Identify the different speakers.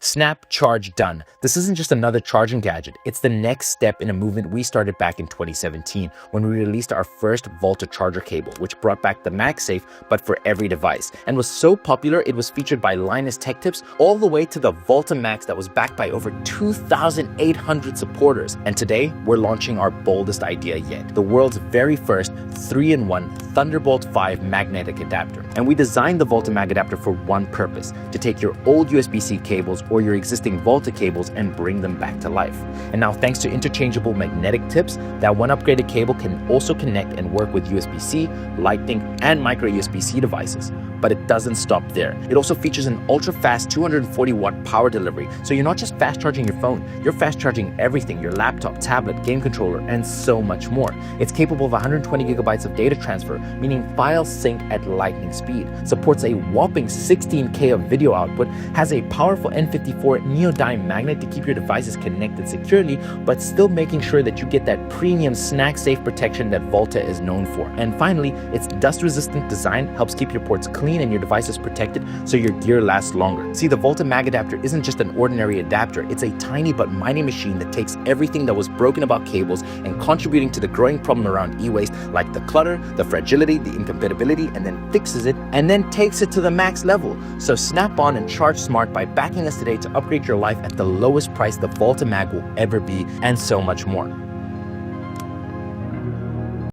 Speaker 1: Snap, charge, done. This isn't just another charging gadget. It's the next step in a movement we started back in 2017 when we released our first Volta charger cable, which brought back the MagSafe, but for every device, and was so popular it was featured by Linus Tech Tips all the way to the Volta Max that was backed by over 2,800 supporters. And today, we're launching our boldest idea yet, the world's very first 3-in-1 Thunderbolt 5 magnetic adapter. And we designed the Volta Mag adapter for one purpose: to take your old USB-C cables or your existing Volta cables and bring them back to life. And now, thanks to interchangeable magnetic tips, that one upgraded cable can also connect and work with USB-C, Lightning, and micro USB-C devices. But it doesn't stop there. It also features an ultra-fast 240-watt power delivery, so you're not just fast charging your phone, you're fast charging everything: your laptop, tablet, game controller, and so much more. It's capable of 120 gigabytes of data transfer, meaning files sync at lightning speed, supports a whopping 16K of video output, has a powerful N54 neodyme magnet to keep your devices connected securely, but still making sure that you get that premium snack-safe protection that Volta is known for. And finally, its dust-resistant design helps keep your ports clean and your devices protected so your gear lasts longer. See, the Volta Mag adapter isn't just an ordinary adapter, it's a tiny but mighty machine that takes everything that was broken about cables and contributing to the growing problem around e-waste, like the clutter, the fragility, the incompatibility, and then fixes it and then takes it to the max level. So snap on and charge smart by backing us today to upgrade your life at the lowest price the Volta Mag will ever be, and so much more.